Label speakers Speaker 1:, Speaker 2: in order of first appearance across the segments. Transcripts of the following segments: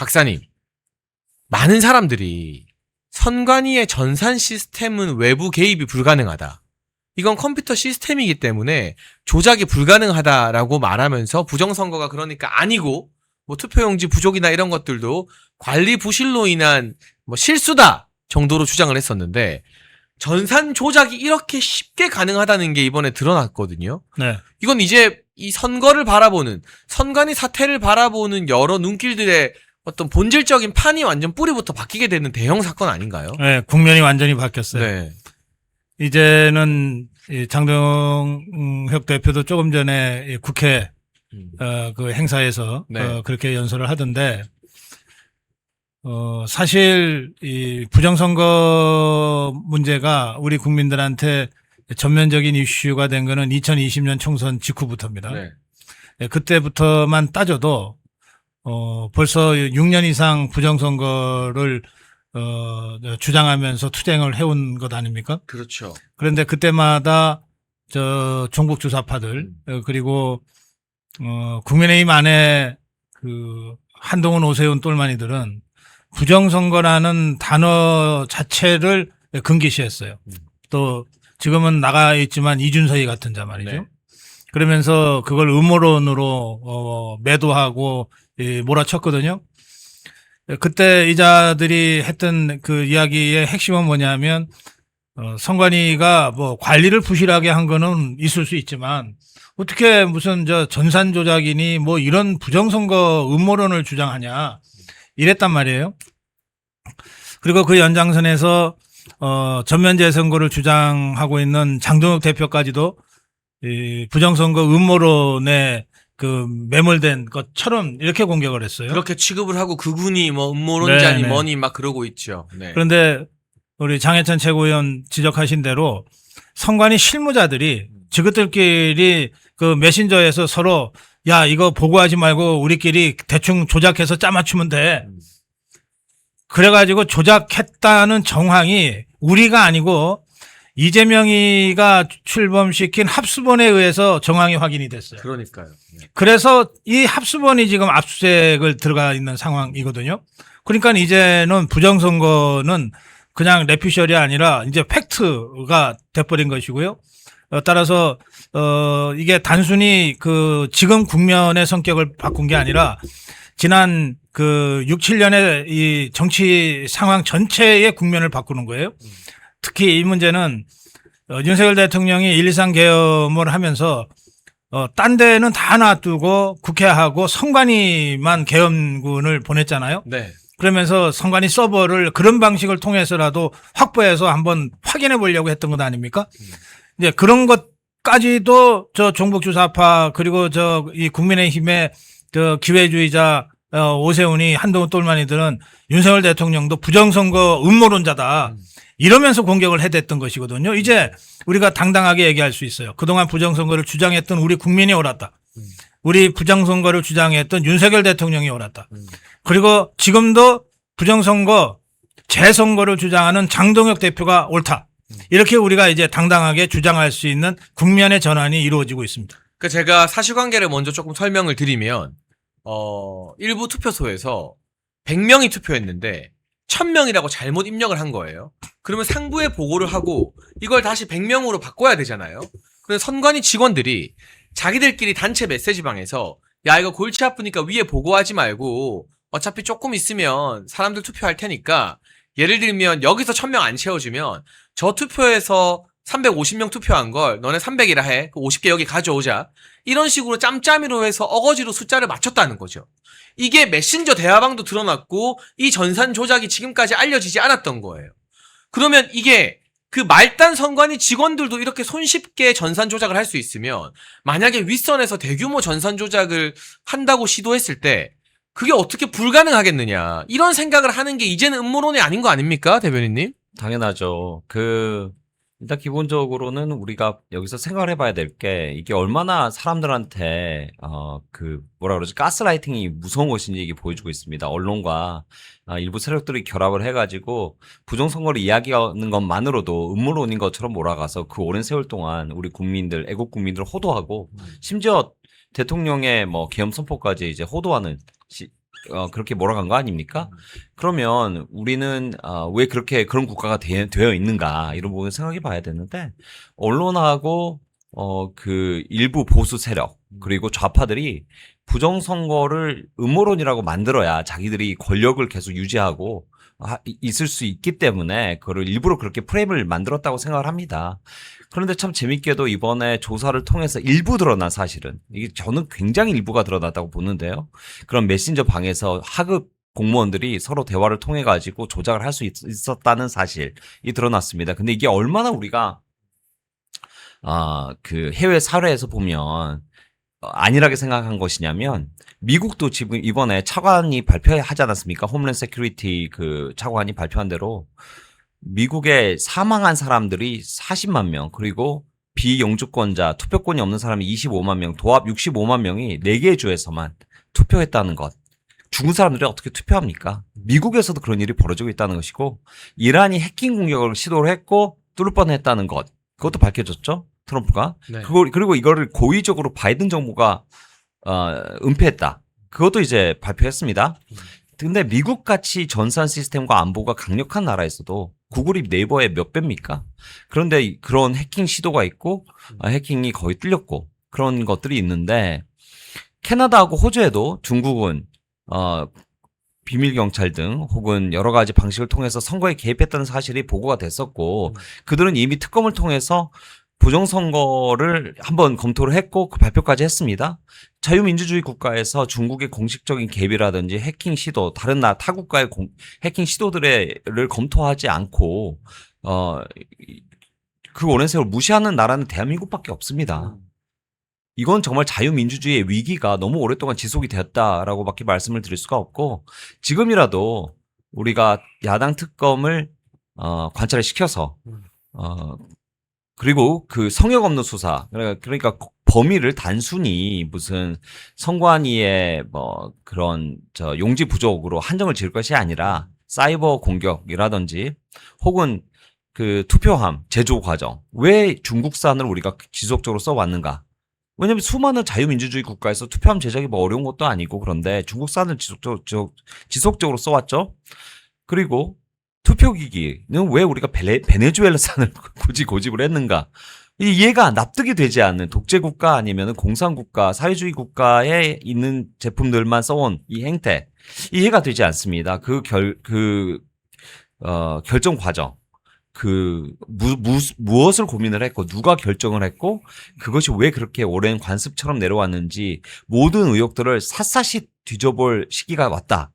Speaker 1: 박사님, 많은 사람들이 선관위의 전산 시스템은 외부 개입이 불가능하다. 이건 컴퓨터 시스템이기 때문에 조작이 불가능하다라고 말하면서 부정선거가 그러니까 아니고 뭐 투표용지 부족이나 이런 것들도 관리 부실로 인한 뭐 실수다 정도로 주장을 했었는데 전산 조작이 이렇게 쉽게 가능하다는 게 이번에 드러났거든요.
Speaker 2: 네.
Speaker 1: 이건 이제 이 선거를 바라보는 선관위 사태를 바라보는 여러 눈길들의 어떤 본질적인 판이 완전 뿌리부터 바뀌게 되는 대형 사건 아닌가요?
Speaker 2: 네, 국면이 완전히 바뀌었어요.
Speaker 1: 네.
Speaker 2: 이제는 이 장동혁 대표도 조금 전에 이 국회 그 행사에서
Speaker 1: 네.
Speaker 2: 그렇게 연설을 하던데 사실 이 부정선거 문제가 우리 국민들한테 전면적인 이슈가 된 거는 2020년 총선 직후부터입니다.
Speaker 1: 네.
Speaker 2: 예, 그때부터만 따져도 벌써 6년 이상 부정선거를 주장하면서 투쟁을 해온 것 아닙니까?
Speaker 1: 그렇죠.
Speaker 2: 그런데 그때마다 저 종북 주사파들 그리고 국민의힘 안에 그 한동훈 오세훈 똘마니들은 부정선거라는 단어 자체를 금기시했어요. 또 지금은 나가 있지만 이준서이 같은 자 말이죠.
Speaker 1: 네.
Speaker 2: 그러면서 그걸 음모론으로 매도하고 몰아쳤거든요. 그때 이자들이 했던 그 이야기의 핵심은 뭐냐면 선관위가 뭐 관리를 부실하게 한 거는 있을 수 있지만 어떻게 무슨 저 전산 조작이니 뭐 이런 부정선거 음모론을 주장하냐 이랬단 말이에요. 그리고 그 연장선에서 전면 재선거를 주장하고 있는 장동혁 대표까지도 이 부정선거 음모론에 그 매몰된 것처럼 이렇게 공격을 했어요.
Speaker 1: 그렇게 취급을 하고 그분이 뭐 음모론자니
Speaker 2: 네네.
Speaker 1: 뭐니 막 그러고 있죠. 네.
Speaker 2: 그런데 우리 장해찬 최고위원 지적하신 대로 선관위 실무자들이 지그들끼리 그 메신저에서 서로 야 이거 보고하지 말고 우리끼리 대충 조작해서 짜맞추면 돼. 그래가지고 조작했다는 정황이 우리가 아니고 이재명이가 출범시킨 합수본에 의해서 정황이 확인이 됐어요.
Speaker 1: 그러니까요. 네.
Speaker 2: 그래서 이 합수본이 지금 압수수색을 들어가 있는 상황이거든요. 그러니까 이제는 부정선거는 그냥 레피셜이 아니라 이제 팩트가 돼버린 것이고요. 따라서 이게 단순히 그 지금 국면의 성격을 바꾼 게 아니라 지난 그 6, 7년의 이 정치 상황 전체의 국면을 바꾸는 거예요. 특히 이 문제는 윤석열 대통령이 1.23 계엄을 하면서 딴 데는 다 놔두고 국회하고 선관위만 계엄군을 보냈잖아요.
Speaker 1: 네.
Speaker 2: 그러면서 선관위 서버를 그런 방식을 통해서라도 확보해서 한번 확인해 보려고 했던 것 아닙니까? 이제 그런 것까지도 저 종북주사파 그리고 저 이 국민의힘의 저 기회주의자 오세훈이 한동훈 똘마니들은 윤석열 대통령도 부정선거 음모론자다. 이러면서 공격을 해댔던 것이거든요. 이제 우리가 당당하게 얘기할 수 있어요. 그동안 부정선거를 주장했던 우리 국민이 옳았다. 우리 부정선거를 주장했던 윤석열 대통령이 옳았다. 그리고 지금도 부정선거 재선거를 주장하는 장동혁 대표가 옳다. 이렇게 우리가 이제 당당하게 주장할 수 있는 국면의 전환이 이루어지고 있습니다.
Speaker 1: 그 제가 사실관계를 먼저 조금 설명을 드리면 일부 투표소에서 100명이 투표했는데 1000명이라고 잘못 입력을 한 거예요. 그러면 상부에 보고를 하고 이걸 다시 100명으로 바꿔야 되잖아요. 그래서 선관위 직원들이 자기들끼리 단체 메시지방에서 야 이거 골치 아프니까 위에 보고하지 말고 어차피 조금 있으면 사람들 투표할 테니까 예를 들면 여기서 1000명 안 채워주면 저 투표에서 350명 투표한 걸 너네 300이라 해. 그 50개 여기 가져오자. 이런 식으로 짬짬이로 해서 어거지로 숫자를 맞췄다는 거죠. 이게 메신저 대화방도 드러났고 이 전산 조작이 지금까지 알려지지 않았던 거예요. 그러면 이게 그 말단 선관위 직원들도 이렇게 손쉽게 전산 조작을 할 수 있으면 만약에 윗선에서 대규모 전산 조작을 한다고 시도했을 때 그게 어떻게 불가능하겠느냐 이런 생각을 하는 게 이제는 음모론이 아닌 거 아닙니까 대변인님?
Speaker 3: 당연하죠. 일단 기본적으로는 우리가 여기서 생각을 해봐야 될 게 이게 얼마나 사람들한테 뭐라 그러지 가스라이팅이 무서운 것인지 이게 보여주고 있습니다. 언론과 일부 세력들이 결합을 해가지고 부정선거를 이야기하는 것만으로도 음모론인 것처럼 몰아가서 그 오랜 세월 동안 우리 국민들 애국 국민들을 호도하고 심지어 대통령의 뭐 계엄 선포까지 이제 호도하는 그렇게 몰아간 거 아닙니까? 그러면 우리는 왜 그렇게 그런 국가가 되어 있는가 이런 부분 생각해 봐야 되는데 언론하고 그 일부 보수 세력 그리고 좌파들이 부정선거를 음모론이라고 만들어야 자기들이 권력을 계속 유지하고 있을 수 있기 때문에 그거를 일부러 그렇게 프레임을 만들었다고 생각을 합니다. 그런데 참 재밌게도 이번에 조사를 통해서 일부 드러난 사실은 이게 저는 굉장히 일부가 드러났다고 보는데요. 그런 메신저 방에서 하급 공무원들이 서로 대화를 통해 가지고 조작을 할 수 있었다는 사실이 드러났습니다. 근데 이게 얼마나 우리가 그 해외 사례에서 보면 안일하게 생각한 것이냐면 미국도 지금 이번에 차관이 발표하지 않았습니까? 홈랜드 세큐리티 그 차관이 발표한 대로 미국에 사망한 사람들이 40만 명 그리고 비영주권자 투표권이 없는 사람이 25만 명 도합 65만 명이 4개의 주에서만 투표했다는 것. 죽은 사람들이 어떻게 투표합니까? 미국에서도 그런 일이 벌어지고 있다는 것이고 이란이 해킹 공격을 시도를 했고 뚫을 뻔했다는 것. 그것도 밝혀졌죠. 트럼프가.
Speaker 1: 네.
Speaker 3: 그리고 이거를 고의적으로 바이든 정부가 은폐했다. 그것도 이제 발표했습니다. 근데 미국같이 전산 시스템과 안보가 강력한 나라에서도 구글이 네이버의 몇 배입니까? 그런데 그런 해킹 시도가 있고 해킹이 거의 뚫렸고 그런 것들이 있는데 캐나다하고 호주에도 중국은 비밀 경찰 등 혹은 여러 가지 방식을 통해서 선거에 개입했다는 사실이 보고가 됐었고 그들은 이미 특검을 통해서 부정선거를 한번 검토를 했고 그 발표까지 했습니다. 자유민주주의 국가에서 중국의 공식적인 개입이라든지 해킹 시도, 다른 타 국가의 해킹 시도들을 검토하지 않고 그 오랜 세월 무시하는 나라는 대한민국밖에 없습니다. 이건 정말 자유민주주의의 위기가 너무 오랫동안 지속이 되었다라고밖에 말씀을 드릴 수가 없고 지금이라도 우리가 야당 특검을 관찰을 시켜서 그리고 그 성역 없는 수사 그러니까 범위를 단순히 무슨 선관위의 뭐 그런 용지 부족으로 한정을 지을 것이 아니라 사이버 공격이라든지 혹은 그 투표함 제조 과정 왜 중국산을 우리가 지속적으로 써왔는가? 왜냐하면 수많은 자유민주주의 국가에서 투표함 제작이 뭐 어려운 것도 아니고 그런데 중국산을 지속적으로 써왔죠. 그리고 투표기기는 왜 우리가 베네수엘라산을 굳이 고집을 했는가? 이해가 납득이 되지 않는 독재국가 아니면 공산국가, 사회주의 국가에 있는 제품들만 써온 이 행태 이해가 되지 않습니다. 결정 과정. 무엇을 고민을 했고 누가 결정을 했고 그것이 왜 그렇게 오랜 관습처럼 내려왔는지 모든 의혹들을 샅샅이 뒤져볼 시기가 왔다.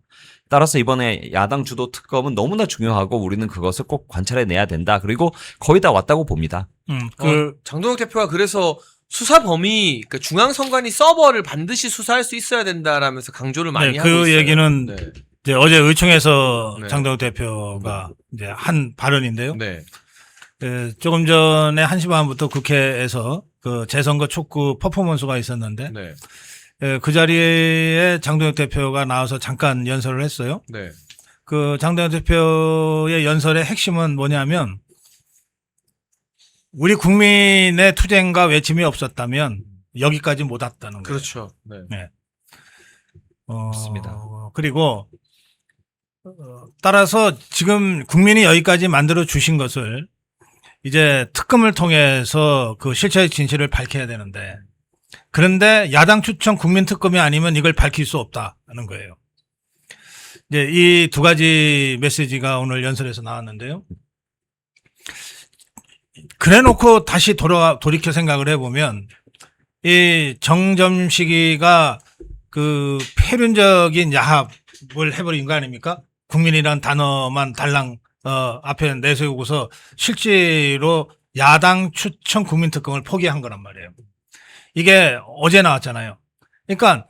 Speaker 3: 따라서 이번에 야당 주도 특검은 너무나 중요하고 우리는 그것을 꼭 관찰해내야 된다. 그리고 거의 다 왔다고 봅니다.
Speaker 1: 장동혁 대표가 그래서 수사 범위, 그러니까 중앙선관위 서버를 반드시 수사할 수 있어야 된다라면서 강조를 많이 하고 있어요.
Speaker 2: 그 얘기는
Speaker 1: 네.
Speaker 2: 이제 어제 의총에서
Speaker 1: 네.
Speaker 2: 장동혁 대표가 이제 한 발언인데요.
Speaker 1: 네.
Speaker 2: 조금 전에 1시 반부터 국회에서 그 재선거 촉구 퍼포먼스가 있었는데
Speaker 1: 네.
Speaker 2: 그 자리에 장동혁 대표가 나와서 잠깐 연설을 했어요.
Speaker 1: 네.
Speaker 2: 그 장동혁 대표의 연설의 핵심은 뭐냐면 우리 국민의 투쟁과 외침이 없었다면 여기까지 못 왔다는 거예요.
Speaker 1: 그렇죠. 네.
Speaker 2: 네.
Speaker 3: 맞습니다.
Speaker 2: 그리고 따라서 지금 국민이 여기까지 만들어 주신 것을 이제 특검을 통해서 그 실체의 진실을 밝혀야 되는데 그런데 야당 추천 국민 특검이 아니면 이걸 밝힐 수 없다는 거예요. 이제 이 두 가지 메시지가 오늘 연설에서 나왔는데요. 그래 놓고 다시 돌이켜 생각을 해보면 이 정점식이가 그 폐륜적인 야합을 해버린 거 아닙니까? 국민이란 단어만 달랑 앞에 내세우고서 실제로 야당 추천 국민특검을 포기한 거란 말이에요. 이게 어제 나왔잖아요. 그러니까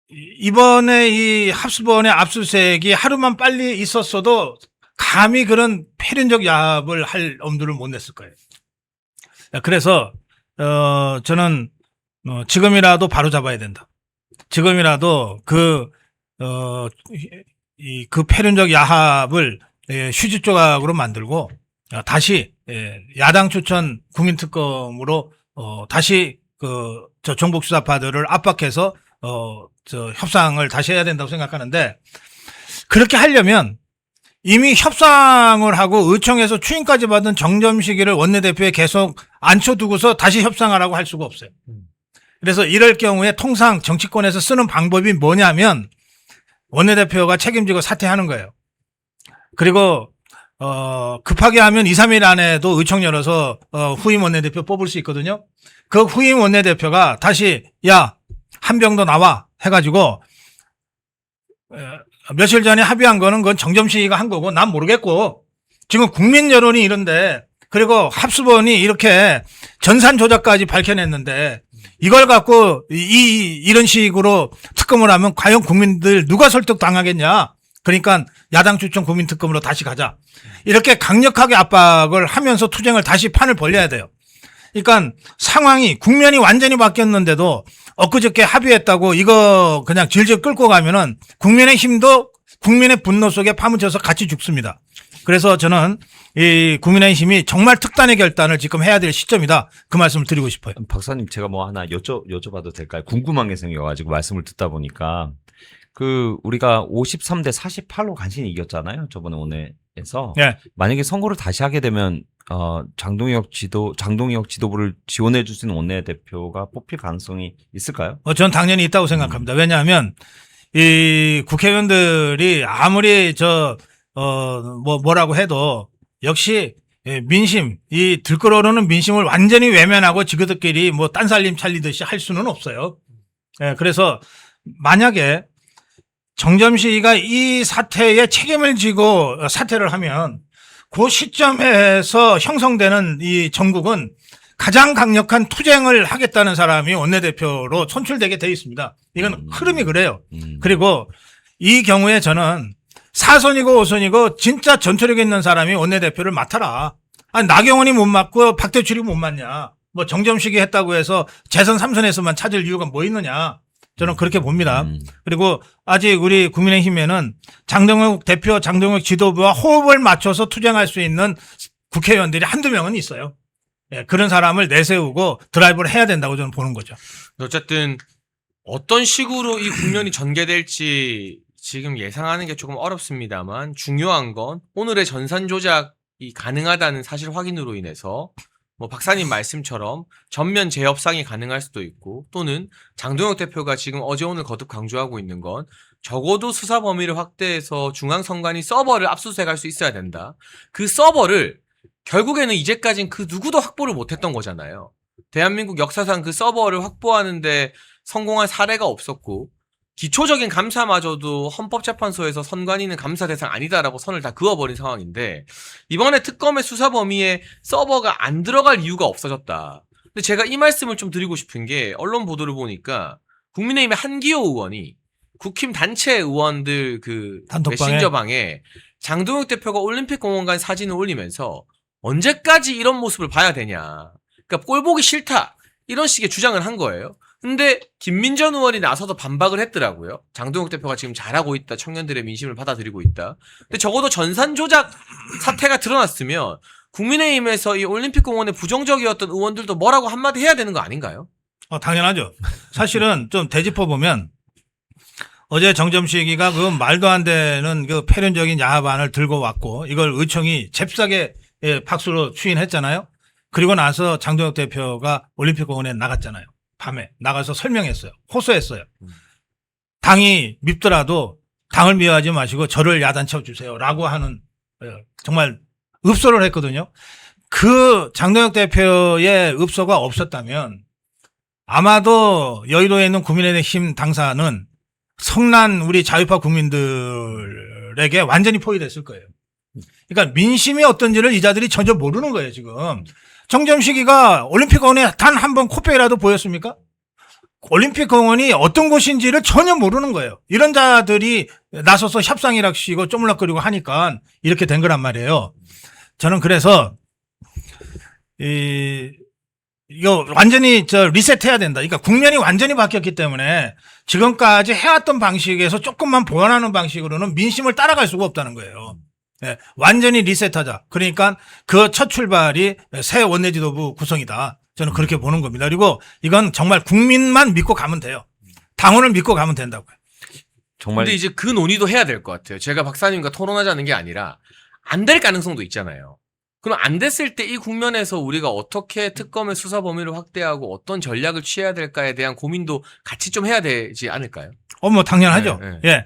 Speaker 2: 이번에 이 합수본의 압수수색이 하루만 빨리 있었어도 감히 그런 폐륜적 야합을 할 엄두를 못 냈을 거예요. 그래서 저는 지금이라도 바로 잡아야 된다. 지금이라도 그 폐륜적 야합을 휴지 조각으로 만들고 다시 야당 추천 국민특검으로 다시 저 정복 수사파들을 압박해서 협상을 다시 해야 된다고 생각하는데, 그렇게 하려면 이미 협상을 하고 의총에서 추인까지 받은 정점식이를 원내대표에 계속 앉혀두고서 다시 협상하라고 할 수가 없어요. 그래서 이럴 경우에 통상 정치권에서 쓰는 방법이 뭐냐면 원내대표가 책임지고 사퇴하는 거예요. 그리고 급하게 하면 2, 3일 안에도 의총 열어서 후임 원내대표 뽑을 수 있거든요. 그 후임 원내대표가 다시 야, 한병도 나와 해가지고 며칠 전에 합의한 거는 그건 정점식이가 한 거고 난 모르겠고 지금 국민 여론이 이런데 그리고 합수본이 이렇게 전산 조작까지 밝혀냈는데 이걸 갖고 이런 식으로 특검을 하면 과연 국민들 누가 설득당하겠냐. 그러니까 야당 추천 국민특검으로 다시 가자. 이렇게 강력하게 압박을 하면서 투쟁을 다시 판을 벌려야 돼요. 그러니까 상황이 국면이 완전히 바뀌었는데도 엊그저께 합의했다고 이거 그냥 질질 끌고 가면은 국민의힘도 국민의 분노 속에 파묻혀서 같이 죽습니다. 그래서 저는 이 국민의힘이 정말 특단의 결단을 지금 해야 될 시점이다. 그 말씀을 드리고 싶어요.
Speaker 3: 박사님 제가 뭐 하나 여쭤봐도 될까요? 궁금한 게 생겨가지고 말씀을 듣다 보니까 우리가 53대 48로 간신히 이겼잖아요. 저번에 원내에서.
Speaker 2: 네.
Speaker 3: 만약에 선거를 다시 하게 되면 장동혁 지도부를 지원해 줄 수 있는 원내대표가 뽑힐 가능성이 있을까요?
Speaker 2: 저는 당연히 있다고 생각합니다. 왜냐하면 이 국회의원들이 아무리 뭐라고 해도 역시 민심, 이 들끓어오르는 민심을 완전히 외면하고 지그들끼리 뭐 딴살림 차리듯이 할 수는 없어요. 그래서 만약에 정점식이가 이 사태에 책임을 지고 사퇴를 하면 그 시점에서 형성되는 이 정국은 가장 강력한 투쟁을 하겠다는 사람이 원내대표로 선출되게 돼 있습니다. 이건 흐름이 그래요. 그리고 이 경우에 저는 4선이고 5선이고 진짜 전투력 있는 사람이 원내대표를 맡아라. 아니, 나경원이 못 맡고 박대출이 못 맡냐. 뭐 정점식이 했다고 해서 재선 3선에서만 찾을 이유가 뭐 있느냐. 저는 그렇게 봅니다. 그리고 아직 우리 국민의힘에는 장동혁 대표, 장동혁 지도부와 호흡을 맞춰서 투쟁할 수 있는 국회의원들이 한두 명은 있어요. 그런 사람을 내세우고 드라이브를 해야 된다고 저는 보는 거죠.
Speaker 1: 어쨌든 어떤 식으로 이 국면이 전개될지 지금 예상하는 게 조금 어렵습니다만 중요한 건 오늘의 전산 조작이 가능하다는 사실 확인으로 인해서 뭐 박사님 말씀처럼 전면 재협상이 가능할 수도 있고 또는 장동혁 대표가 지금 어제 오늘 거듭 강조하고 있는 건 적어도 수사 범위를 확대해서 중앙선관위 서버를 압수수색할 수 있어야 된다. 그 서버를 결국에는 이제까지는 그 누구도 확보를 못했던 거잖아요. 대한민국 역사상 그 서버를 확보하는데 성공한 사례가 없었고 기초적인 감사마저도 헌법재판소에서 선관위는 감사 대상 아니다라고 선을 다 그어버린 상황인데 이번에 특검의 수사 범위에 서버가 안 들어갈 이유가 없어졌다. 근데 제가 이 말씀을 좀 드리고 싶은 게 언론 보도를 보니까 국민의힘의 한기호 의원이 국힘 단체 의원들 그
Speaker 2: 단톡방에.
Speaker 1: 메신저방에 장동혁 대표가 올림픽공원간 사진을 올리면서 언제까지 이런 모습을 봐야 되냐. 그러니까 꼴 보기 싫다. 이런 식의 주장을 한 거예요. 근데 김민전 의원이 나서서 반박을 했더라고요. 장동혁 대표가 지금 잘하고 있다. 청년들의 민심을 받아들이고 있다. 근데 적어도 전산 조작 사태가 드러났으면 국민의힘에서 이 올림픽공원에 부정적이었던 의원들도 뭐라고 한마디 해야 되는 거 아닌가요?
Speaker 2: 당연하죠. 사실은 좀 되짚어보면 어제 정점식이가 그 말도 안 되는 그 패륜적인 야합안을 들고 왔고 이걸 의총이 잽싸게 박수로 추인했잖아요. 그리고 나서 장동혁 대표가 올림픽공원에 나갔잖아요. 밤에 나가서 설명했어요. 호소했어요. 당이 밉더라도 당을 미워하지 마시고 저를 야단쳐 주세요. 라고 하는 정말 읍소를 했거든요. 그 장동혁 대표의 읍소가 없었다면 아마도 여의도에 있는 국민의힘 당사는 성난 우리 자유파 국민들에게 완전히 포위됐을 거예요. 그러니까 민심이 어떤지를 이 자들이 전혀 모르는 거예요, 지금. 정점식이가 올림픽공원에 단 한 번 코빼기라도 보였습니까? 올림픽공원이 어떤 곳인지를 전혀 모르는 거예요. 이런 자들이 나서서 협상이라고 쪼물락거리고 하니까 이렇게 된 거란 말이에요. 저는 그래서 이거 완전히 리셋해야 된다. 그러니까 국면이 완전히 바뀌었기 때문에 지금까지 해왔던 방식에서 조금만 보완하는 방식으로는 민심을 따라갈 수가 없다는 거예요. 완전히 리셋하자. 그러니까 그 첫 출발이 새 원내지도부 구성이다. 저는 그렇게 보는 겁니다. 그리고 이건 정말 국민만 믿고 가면 돼요. 당원을 믿고 가면 된다고요.
Speaker 3: 정말
Speaker 1: 근데 이제 그 논의도 해야 될 것 같아요. 제가 박사님과 토론하자는 게 아니라 안 될 가능성도 있잖아요. 그럼 안 됐을 때 이 국면에서 우리가 어떻게 특검의 수사 범위를 확대하고 어떤 전략을 취해야 될까에 대한 고민도 같이 좀 해야 되지 않을까요?
Speaker 2: 뭐 당연하죠.
Speaker 1: 네,
Speaker 2: 예.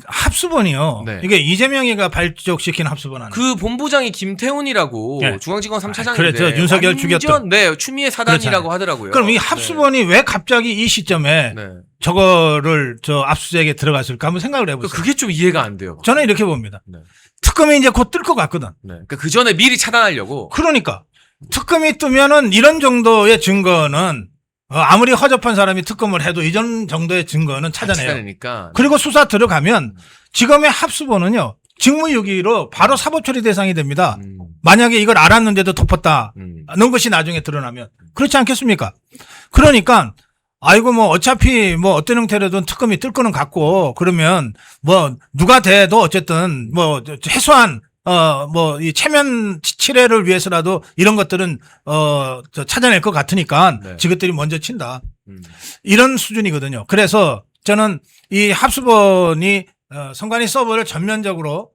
Speaker 2: 합수본이요.
Speaker 1: 네.
Speaker 2: 이게 이재명이가 발족시킨 합수본 아니에요.
Speaker 1: 그 본부장이 김태훈이라고
Speaker 2: 네.
Speaker 1: 중앙지검 3차장인데
Speaker 2: 그렇죠. 윤석열 죽였던.
Speaker 1: 네, 추미애 사단이라고
Speaker 2: 그렇잖아요.
Speaker 1: 하더라고요.
Speaker 2: 그럼 이 합수본이 왜 갑자기 이 시점에
Speaker 1: 네.
Speaker 2: 저거를 압수수색에 들어갔을까 한번 생각을 해보세요.
Speaker 1: 그게 좀 이해가 안 돼요.
Speaker 2: 저는 이렇게 봅니다.
Speaker 1: 네.
Speaker 2: 특검이 이제 곧 뜰 것 같거든.
Speaker 1: 네. 그 전에 미리 차단하려고.
Speaker 2: 그러니까 특검이 뜨면은 이런 정도의 증거는 아무리 허접한 사람이 특검을 해도 이전 정도의 증거는 찾아내요.
Speaker 1: 찾아내니까.
Speaker 2: 그리고 수사 들어가면 지금의 합수본은요 직무유기로 바로 사법처리 대상이 됩니다. 만약에 이걸 알았는데도 덮었다는 것이 나중에 드러나면 그렇지 않겠습니까? 그러니까 아이고 뭐 어차피 뭐 어떤 형태로든 특검이 뜰 거는 같고 그러면 뭐 누가 돼도 어쨌든 뭐 최소한 뭐 이 체면 칠해를 위해서라도 이런 것들은 찾아낼 것 같으니까
Speaker 1: 네.
Speaker 2: 지것들이 먼저 친다. 이런 수준이거든요. 그래서 저는 이 합수본이 선관위 서버를 전면적으로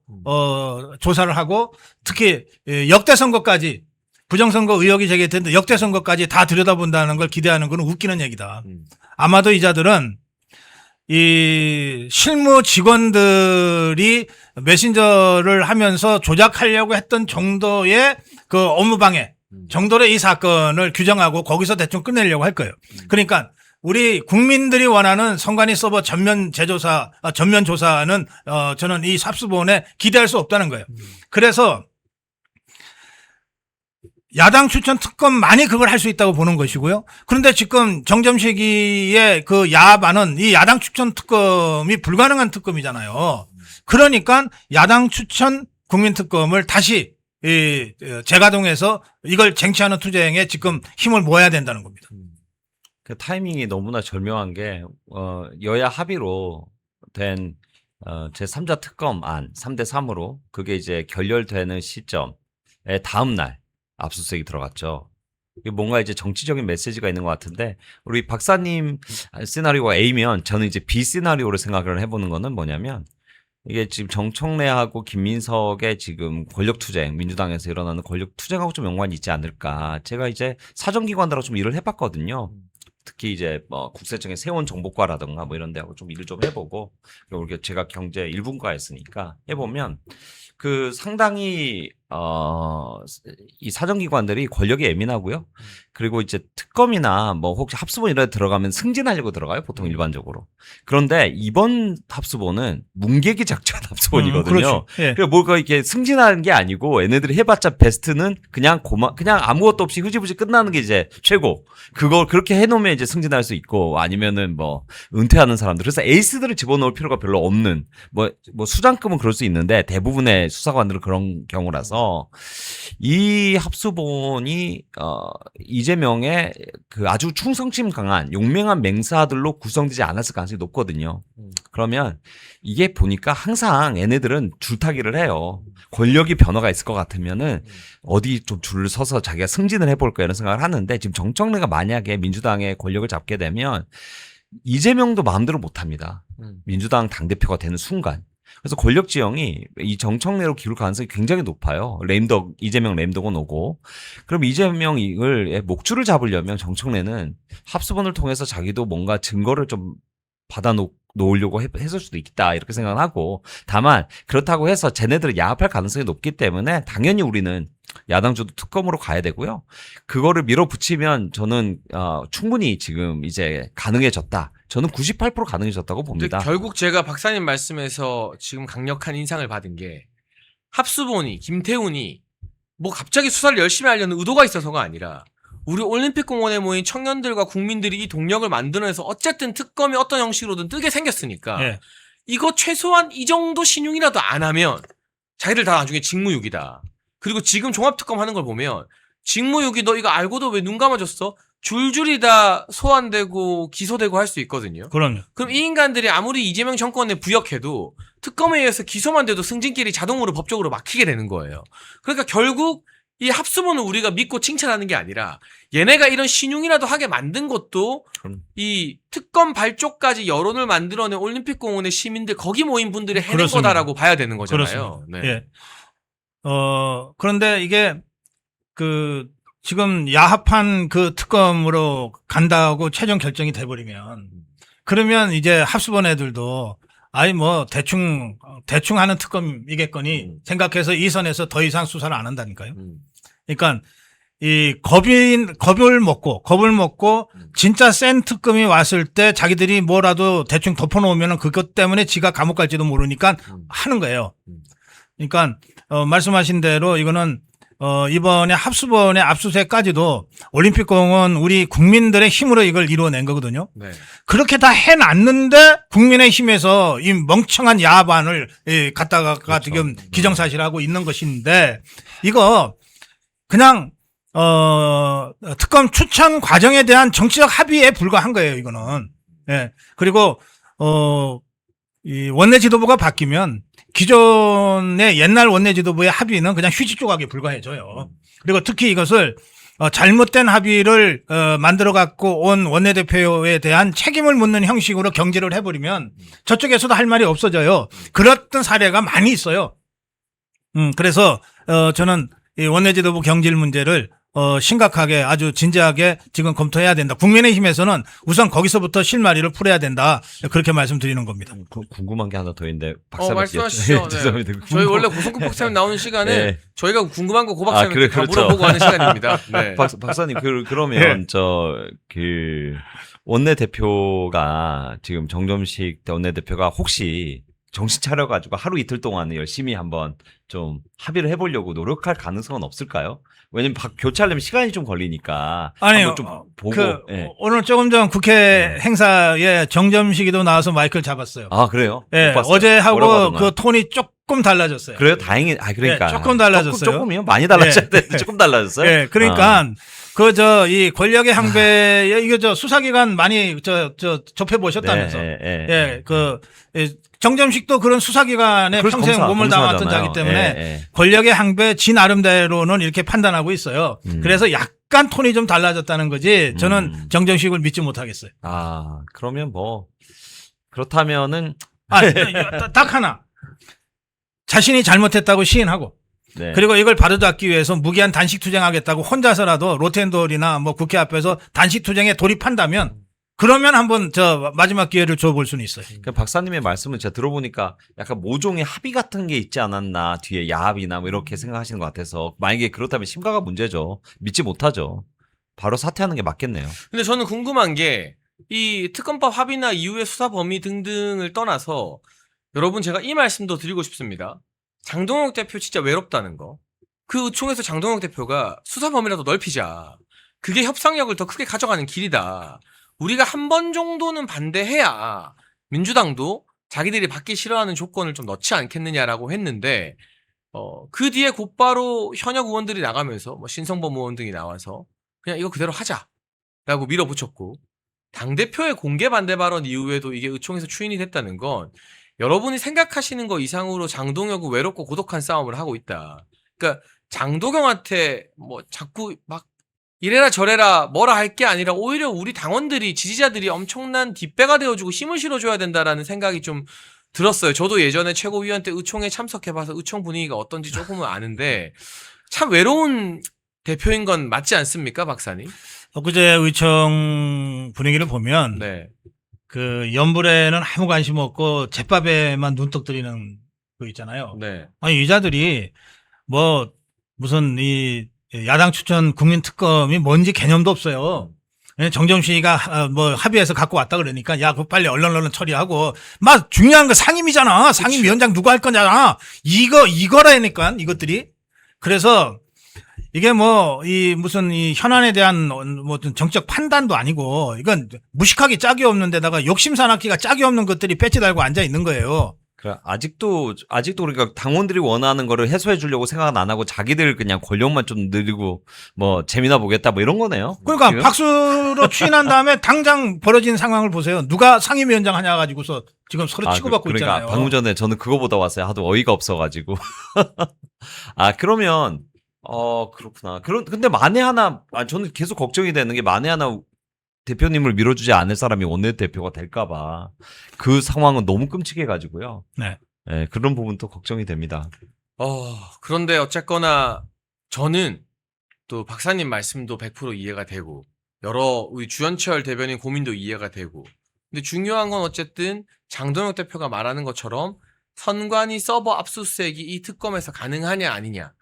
Speaker 2: 조사를 하고 특히 역대 선거까지 부정선거 의혹이 제기됐는데 역대 선거까지 다 들여다본다는 걸 기대하는 건 웃기는 얘기다. 아마도 이 자들은 이 실무 직원들이 메신저를 하면서 조작하려고 했던 정도의 그 업무방해 정도의 이 사건을 규정하고 거기서 대충 끝내려고 할 거예요. 그러니까 우리 국민들이 원하는 선관위 서버 전면 재조사, 전면 조사는 저는 이 합수본에 기대할 수 없다는 거예요. 그래서 야당 추천 특검만이 그걸 할 수 있다고 보는 것이고요. 그런데 지금 정점식이의 그 야반은 이 야당 추천 특검이 불가능한 특검이잖아요. 그러니까 야당 추천 국민특검을 다시 재가동해서 이걸 쟁취하는 투쟁에 지금 힘을 모아야 된다는 겁니다.
Speaker 3: 그 타이밍이 너무나 절묘한 게 여야 합의로 된 제3자 특검안 3대 3으로 그게 이제 결렬되는 시점에 다음 날 압수수색이 들어갔죠. 이게 뭔가 이제 정치적인 메시지가 있는 것 같은데 우리 박사님 시나리오가 A면 저는 이제 B 시나리오를 생각을 해보는 거는 뭐냐면 이게 지금 정청래하고 김민석의 지금 권력투쟁, 민주당에서 일어나는 권력투쟁하고 좀 연관이 있지 않을까. 제가 이제 사정기관들하고 좀 일을 해봤거든요. 특히 이제 뭐 국세청의 세원정보과라든가 뭐 이런 데하고 좀 일을 좀 해보고 그리고 제가 경제 1분과였으니까 해보면 그 상당히 이 사정기관들이 권력이 예민하고요. 그리고 이제 특검이나 뭐 혹시 합수본 이런 데 들어가면 승진하려고 들어가요. 보통 일반적으로. 그런데 이번 합수본은 문개기 작전 합수본이거든요.
Speaker 2: 그렇죠. 예.
Speaker 3: 그러니까 뭐가 이렇게 승진하는 게 아니고 얘네들이 해봤자 베스트는 그냥 아무것도 없이 흐지부지 끝나는 게 이제 최고. 그걸 그렇게 해놓으면 이제 승진할 수 있고 아니면은 뭐 은퇴하는 사람들. 그래서 에이스들을 집어넣을 필요가 별로 없는 뭐 수장급은 그럴 수 있는데 대부분의 수사관들은 그런 경우라서 이 합수본이 이재명의 그 아주 충성심 강한 용맹한 맹사들로 구성되지 않았을 가능성이 높거든요. 그러면 이게 보니까 항상 얘네들은 줄타기를 해요. 권력이 변화가 있을 것 같으면은 어디 좀 줄을 서서 자기가 승진을 해볼까 이런 생각을 하는데 지금 정청래가 만약에 민주당의 권력을 잡게 되면 이재명도 마음대로 못합니다. 민주당 당대표가 되는 순간. 그래서 권력 지형이 이 정청래로 기울 가능성이 굉장히 높아요. 이재명 램덕은 오고. 그럼 이재명을 목줄을 잡으려면 정청래는 합수본을 통해서 자기도 뭔가 증거를 좀 놓으려고 했을 수도 있다 이렇게 생각하고 다만 그렇다고 해서 쟤네들을 야합할 가능성이 높기 때문에 당연히 우리는 야당 주도 특검으로 가야 되고요. 그거를 밀어붙이면 저는 충분히 지금 이제 가능해졌다. 저는 98% 가능해졌다고 봅니다.
Speaker 1: 근데 결국 제가 박사님 말씀에서 지금 강력한 인상을 받은 게 합수본이 김태훈이 뭐 갑자기 수사를 열심히 하려는 의도가 있어서가 아니라 우리 올림픽공원에 모인 청년들과 국민들이 이 동력을 만들어내서 어쨌든 특검이 어떤 형식으로든 뜨게 생겼으니까
Speaker 2: 예.
Speaker 1: 이거 최소한 이 정도 신용이라도 안 하면 자기들 다 나중에 직무유기다. 그리고 지금 종합특검 하는 걸 보면 직무유기 너 이거 알고도 왜 눈 감아줬어? 줄줄이 다 소환되고 기소되고 할 수 있거든요.
Speaker 2: 그럼요.
Speaker 1: 그럼 이 인간들이 아무리 이재명 정권에 부역해도 특검에 의해서 기소만 돼도 승진길이 자동으로 법적으로 막히게 되는 거예요. 그러니까 결국 이 합수본을 우리가 믿고 칭찬하는 게 아니라 얘네가 이런 신용이라도 하게 만든 것도 이 특검 발족까지 여론을 만들어낸 올림픽공원의 시민들 거기 모인 분들이 해낸
Speaker 2: 그렇습니다.
Speaker 1: 거다라고 봐야 되는 거잖아요.
Speaker 2: 그렇습니다.
Speaker 1: 네.
Speaker 2: 예. 그런데 이게 지금 야합한 그 특검으로 간다고 최종 결정이 돼버리면 그러면 이제 합수본 애들도 아니 뭐 대충 하는 특검이겠거니 생각해서 이 선에서 더 이상 수사를 안 한다니까요. 그러니까 이 겁을 먹고 진짜 센 특검이 왔을 때 자기들이 뭐라도 대충 덮어놓으면 그것 때문에 지가 감옥 갈지도 모르니까 하는 거예요. 그러니까 말씀하신 대로 이거는 이번에 합수본의 압수수색까지도 올림픽공원 우리 국민들의 힘으로 이걸 이루어낸 거거든요.
Speaker 1: 네.
Speaker 2: 그렇게 다 해놨는데 국민의힘에서 이 멍청한 야반을 갖다가
Speaker 3: 그렇죠.
Speaker 2: 지금 기정사실하고 있는 것인데 이거 그냥 특검 추천 과정에 대한 정치적 합의에 불과한 거예요. 이거는. 예. 그리고 이 원내 지도부가 바뀌면 기존의 옛날 원내 지도부의 합의는 그냥 휴지 조각에 불과해져요. 그리고 특히 이것을 잘못된 합의를 만들어 갖고 온 원내대표에 대한 책임을 묻는 형식으로 경질을 해버리면 저쪽에서도 할 말이 없어져요. 그랬던 사례가 많이 있어요. 그래서 저는 이 원내 지도부 경질 문제를 심각하게 아주 진지하게 지금 검토해야 된다. 국민의힘에서는 우선 거기서부터 실마리를 풀어야 된다. 그렇게 말씀드리는 겁니다.
Speaker 3: 궁금한 게 하나 더 있는데 박사님
Speaker 1: 말씀하시죠. 네.
Speaker 3: 죄송합니다.
Speaker 1: 저희 원래 고성급 박사님 나오는 시간에
Speaker 3: 네.
Speaker 1: 저희가 궁금한 거 고박사님한테 다
Speaker 3: 그렇죠.
Speaker 1: 물어보고 하는 시간입니다. 네.
Speaker 3: 박사님 그러면 원내대표가 지금 정점식 원내대표가 혹시 정신 차려가지고 하루 이틀 동안 열심히 한번 좀 합의를 해보려고 노력할 가능성은 없을까요? 왜냐면 교체하려면 시간이 좀 걸리니까.
Speaker 2: 아니요.
Speaker 3: 한번 좀 보고. 예.
Speaker 2: 오늘 조금 전 국회 행사에 정점식이도 나와서 마이크를 잡았어요.
Speaker 3: 아 그래요?
Speaker 2: 예,
Speaker 3: 못 봤어요. 뭐라고
Speaker 2: 어제하고
Speaker 3: 하던가요?
Speaker 2: 그 톤이 조금 달라졌어요.
Speaker 3: 그래요? 다행히 그러니까
Speaker 2: 예, 조금 달라졌어요.
Speaker 3: 조금이요? 많이 달라졌어야 되는데 조금 달라졌어요?
Speaker 2: 예, 그러니까 이 권력의 항배에 이거 수사기관 많이 접해 보셨다면서. 정점식도 그런 수사기관에
Speaker 3: 그래서
Speaker 2: 평생 몸을 담았던
Speaker 3: 검사하잖아요.
Speaker 2: 자기 때문에
Speaker 3: 예.
Speaker 2: 권력의 항배 지 나름대로는 이렇게 판단하고 있어요. 그래서 약간 톤이 좀 달라졌다는 거지. 저는 정점식을 믿지 못하겠어요.
Speaker 3: 아 그러면 뭐 그렇다면은
Speaker 2: 딱 하나. 자신이 잘못했다고 시인하고
Speaker 3: 네.
Speaker 2: 그리고 이걸 바로잡기 위해서 무기한 단식 투쟁하겠다고 혼자서라도 로텐돌이나 뭐 국회 앞에서 단식 투쟁에 돌입한다면 그러면 한번 마지막 기회를 줘볼 수는 있어요.
Speaker 3: 그 박사님의 말씀은 제가 들어보니까 약간 모종의 합의 같은 게 있지 않았나 뒤에 야합이나 뭐 이렇게 생각하시는 것 같아서 만약에 그렇다면 심가가 문제죠. 믿지 못하죠. 바로 사퇴하는 게 맞겠네요.
Speaker 1: 근데 저는 궁금한 게 이 특검법 합의나 이후의 수사 범위 등등을 떠나서 여러분 제가 이 말씀도 드리고 싶습니다. 장동혁 대표 진짜 외롭다는 거. 그 의총에서 장동혁 대표가 수사 범위라도 넓히자. 그게 협상력을 더 크게 가져가는 길이다. 우리가 한 번 정도는 반대해야 민주당도 자기들이 받기 싫어하는 조건을 좀 넣지 않겠느냐라고 했는데 그 뒤에 곧바로 현역 의원들이 나가면서 뭐 신성범 의원 등이 나와서 그냥 이거 그대로 하자라고 밀어붙였고 당대표의 공개 반대 발언 이후에도 이게 의총에서 추인이 됐다는 건 여러분이 생각하시는 거 이상으로 장동혁은 외롭고 고독한 싸움을 하고 있다. 그러니까 장동혁한테 뭐 자꾸 막 이래라 저래라 뭐라 할 게 아니라 오히려 우리 당원들이 지지자들이 엄청난 뒷배가 되어주고 힘을 실어줘야 된다라는 생각이 좀 들었어요. 저도 예전에 최고위원 때 의총에 참석해봐서 의총 분위기가 어떤지 조금은 아는데 참 외로운 대표인 건 맞지 않습니까, 박사님?
Speaker 2: 엊그제 의총 분위기를 보면
Speaker 1: 네.
Speaker 2: 그 연불에는 아무 관심 없고 잿밥에만 눈독 들이는 거 있잖아요.
Speaker 1: 네.
Speaker 2: 아니 이자들이 뭐 무슨 이 야당 추천 국민 특검이 뭔지 개념도 없어요. 정점식이가 뭐 합의해서 갖고 왔다 그러니까 야 그거 빨리 얼른 처리하고 막 중요한 거 상임이잖아. 상임위원장 누가 할 거냐. 이거라니까 이것들이. 그래서 이게 뭐 이 무슨 이 현안에 대한 뭐 정책 판단도 아니고 이건 무식하기 짝이 없는 데다가 욕심 사납기가 짝이 없는 것들이 배치 달고 앉아 있는 거예요.
Speaker 3: 그래 아직도 그러니까 당원들이 원하는 거를 해소해 주려고 생각은 안 하고 자기들 그냥 권력만 좀 늘리고 뭐 재미나 보겠다 뭐 이런 거네요.
Speaker 2: 그러니까
Speaker 3: 지금?
Speaker 2: 박수로 추인한 다음에 당장 벌어진 상황을 보세요. 누가 상임위원장 하냐 가지고서 지금 서로 치고받고
Speaker 3: 그러니까
Speaker 2: 있잖아요.
Speaker 3: 방금 전에 저는 그거보다 왔어요. 하도 어이가 없어가지고. 그러면 그렇구나. 근데 만에 하나, 저는 계속 걱정이 되는 게 만에 하나 대표님을 밀어주지 않을 사람이 원내대표가 될까봐 그 상황은 너무 끔찍해가지고요.
Speaker 2: 네.
Speaker 3: 네, 그런 부분도 걱정이 됩니다.
Speaker 1: 그런데 어쨌거나 저는 또 박사님 말씀도 100% 이해가 되고 우리 주현철 대변인 고민도 이해가 되고 근데 중요한 건 어쨌든 장동혁 대표가 말하는 것처럼 선관위 서버 압수수색이 이 특검에서 가능하냐 아니냐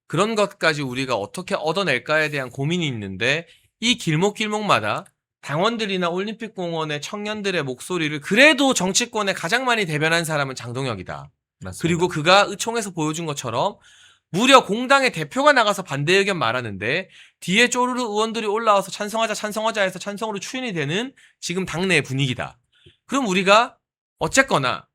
Speaker 1: 그런 것까지 우리가 어떻게 얻어낼까에 대한 고민이 있는데 이 길목길목마다 당원들이나 올림픽공원의 청년들의 목소리를 그래도 정치권에 가장 많이 대변한 사람은 장동혁이다.
Speaker 3: 맞습니다.
Speaker 1: 그리고 그가 의총에서 보여준 것처럼 무려 공당의 대표가 나가서 반대 의견 말하는데 뒤에 쪼르르 의원들이 올라와서 찬성하자 해서 찬성으로 추인이 되는 지금 당내의 분위기다. 그럼 우리가 어쨌거나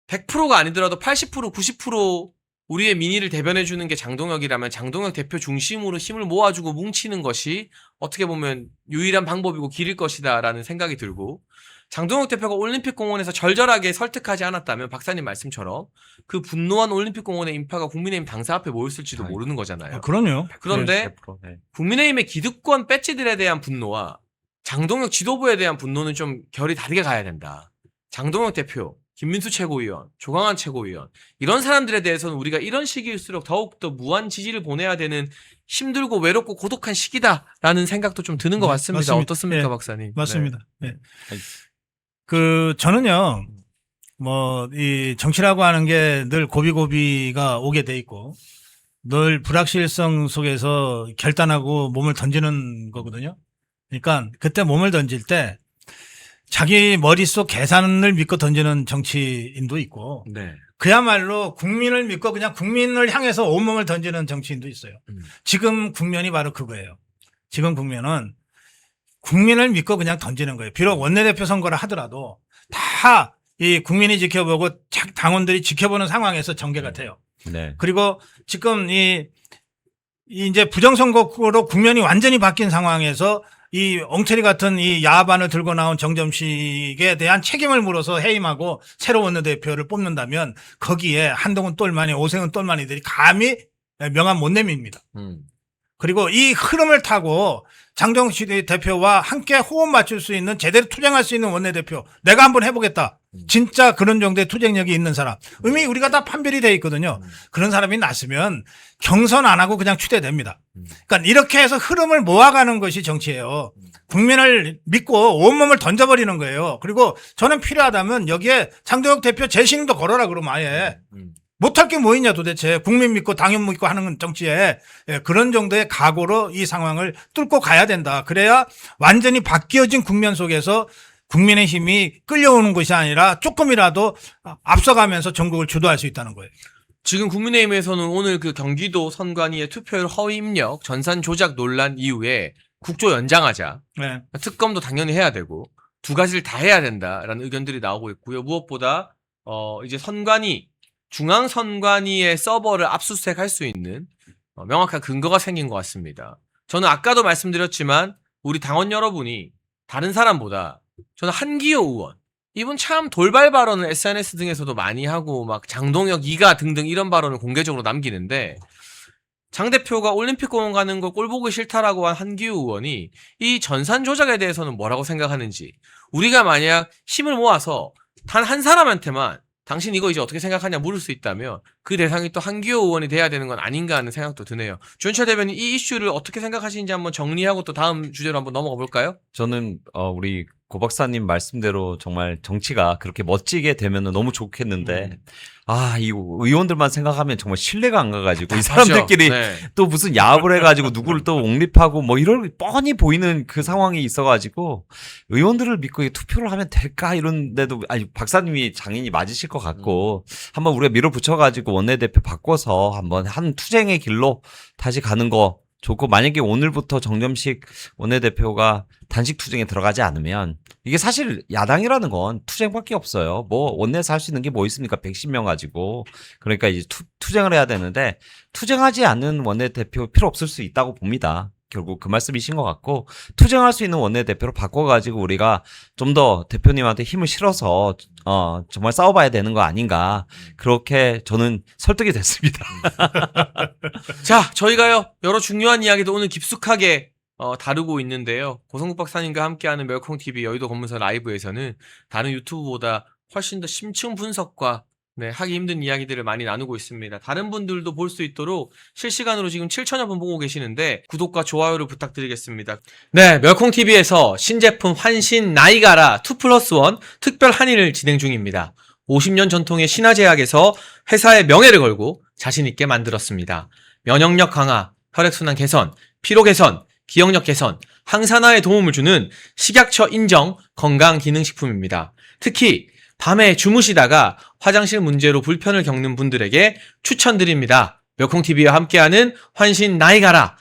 Speaker 1: 100%가 아니더라도 80%, 90% 우리의 민의를 대변해주는 게 장동혁이라면 장동혁 대표 중심으로 힘을 모아주고 뭉치는 것이 어떻게 보면 유일한 방법이고 길일 것이다라는 생각이 들고 장동혁 대표가 올림픽공원에서 절절하게 설득하지 않았다면 박사님 말씀처럼 그 분노한 올림픽공원의 인파가 국민의힘 당사 앞에 모였을지도 모르는 거잖아요.
Speaker 2: 그럼요.
Speaker 1: 그런데
Speaker 3: 100%, 네.
Speaker 1: 국민의힘의 기득권 배지들에 대한 분노와 장동혁 지도부에 대한 분노는 좀 결이 다르게 가야 된다. 장동혁 대표, 김민수 최고위원, 조광한 최고위원 이런 사람들에 대해서는 우리가 이런 시기일수록 더욱더 무한 지지를 보내야 되는 힘들고 외롭고 고독한 시기다라는 생각도 좀 드는 것 같습니다.
Speaker 2: 맞습니다.
Speaker 1: 어떻습니까,
Speaker 2: 네,
Speaker 1: 박사님?
Speaker 2: 맞습니다. 네. 저는요, 이 정치라고 하는 게 늘 고비고비가 오게 돼 있고, 늘 불확실성 속에서 결단하고 몸을 던지는 거거든요. 그러니까 그때 몸을 던질 때 자기 머릿속 계산을 믿고 던지는 정치인도 있고,
Speaker 1: 네.
Speaker 2: 그야말로 국민을 믿고 그냥 국민을 향해서 온몸을 던지는 정치인도 있어요. 지금 국면이 바로 그거예요. 지금 국면은 국민을 믿고 그냥 던지는 거예요. 비록 원내대표 선거를 하더라도 다 이 국민이 지켜보고 당원들이 지켜보는 상황에서 전개가 돼요.
Speaker 3: 네.
Speaker 2: 그리고 지금 이제 부정선거로 국면이 완전히 바뀐 상황에서 이 엉터리 같은 이 야반을 들고 나온 정점식에 대한 책임을 물어서 해임하고 새로 원내대표를 뽑는다면 거기에 한동훈 똘마니, 오세훈 똘마니들이 감히 명함 못 내밉니다. 그리고 이 흐름을 타고 장동식 대표와 함께 호흡 맞출 수 있는 제대로 투쟁할 수 있는 원내대표 내가 한번 해보겠다. 진짜 그런 정도의 투쟁력이 있는 사람. 이미 우리가 다 판별이 돼 있거든요. 그런 사람이 났으면 경선 안 하고 그냥 추대됩니다. 그러니까 이렇게 해서 흐름을 모아가는 것이 정치예요. 국민을 믿고 온몸을 던져버리는 거예요. 그리고 저는 필요하다면 여기에 장동혁 대표 재신임도 걸어라 그러면 아예. 못할 게 뭐 있냐 도대체. 국민 믿고 당연 믿고 하는 정치에 그런 정도의 각오로 이 상황을 뚫고 가야 된다. 그래야 완전히 바뀌어진 국면 속에서 국민의 힘이 끌려오는 것이 아니라 조금이라도 앞서가면서 전국을 주도할 수 있다는 거예요.
Speaker 1: 지금 국민의힘에서는 오늘 그 경기도 선관위의 투표율 허위 입력, 전산 조작 논란 이후에 국조 연장하자.
Speaker 2: 네.
Speaker 1: 특검도 당연히 해야 되고 두 가지를 다 해야 된다라는 의견들이 나오고 있고요. 무엇보다 이제 중앙선관위의 서버를 압수수색할 수 있는 명확한 근거가 생긴 것 같습니다. 저는 아까도 말씀드렸지만 우리 당원 여러분이 다른 사람보다 저는 한기호 의원 이분 참 돌발 발언을 SNS 등에서도 많이 하고 막 장동혁 이가 등등 이런 발언을 공개적으로 남기는데 장 대표가 올림픽공원 가는 거 꼴보기 싫다라고 한 한기호 의원이 이 전산 조작에 대해서는 뭐라고 생각하는지 우리가 만약 힘을 모아서 단 한 사람한테만 당신 이거 이제 어떻게 생각하냐 물을 수 있다면 그 대상이 또 한기호 의원이 돼야 되는 건 아닌가 하는 생각도 드네요. 주현철 대변인 이 이슈를 어떻게 생각하시는지 한번 정리하고 또 다음 주제로 한번 넘어가 볼까요?
Speaker 3: 저는 우리 고 박사님 말씀대로 정말 정치가 그렇게 멋지게 되면 너무 좋겠는데 이 의원들만 생각하면 정말 신뢰가 안 가가지고 이 사람들끼리
Speaker 1: 네.
Speaker 3: 또 무슨 야합을 해가지고 누구를 또 옹립하고 뭐 이런 뻔히 보이는 그 상황이 있어가지고 의원들을 믿고 투표를 하면 될까 이런데도 박사님이 장인이 맞으실 것 같고 한번 우리가 밀어붙여가지고 원내대표 바꿔서 한번 한 투쟁의 길로 다시 가는 거 좋고 만약에 오늘부터 정점식 원내대표가 단식 투쟁에 들어가지 않으면 이게 사실 야당이라는 건 투쟁밖에 없어요. 뭐 원내에서 할 수 있는 게 뭐 있습니까? 110명 가지고. 그러니까 이제 투쟁을 해야 되는데 투쟁하지 않는 원내대표 필요 없을 수 있다고 봅니다. 결국 그 말씀이신 것 같고 투쟁할 수 있는 원내대표로 바꿔가지고 우리가 좀 더 대표님한테 힘을 실어서 정말 싸워봐야 되는 거 아닌가 그렇게 저는 설득이 됐습니다.
Speaker 1: 자, 저희가요 여러 중요한 이야기도 오늘 깊숙하게 다루고 있는데요. 고성국 박사님과 함께하는 멸콩TV 여의도 검문소 라이브에서는 다른 유튜브보다 훨씬 더 심층 분석과 하기 힘든 이야기들을 많이 나누고 있습니다. 다른 분들도 볼 수 있도록 실시간으로 지금 7,000여 분 보고 계시는데 구독과 좋아요를 부탁드리겠습니다. 네, 멸콩TV에서 신제품 환신 나이가라 2+1 특별 할인을 진행 중입니다. 50년 전통의 신화제약에서 회사의 명예를 걸고 자신있게 만들었습니다. 면역력 강화, 혈액순환 개선, 피로 개선, 기억력 개선, 항산화에 도움을 주는 식약처 인정 건강기능식품입니다. 특히 밤에 주무시다가 화장실 문제로 불편을 겪는 분들에게 추천드립니다. 멸콩TV와 함께하는 환신 나이가라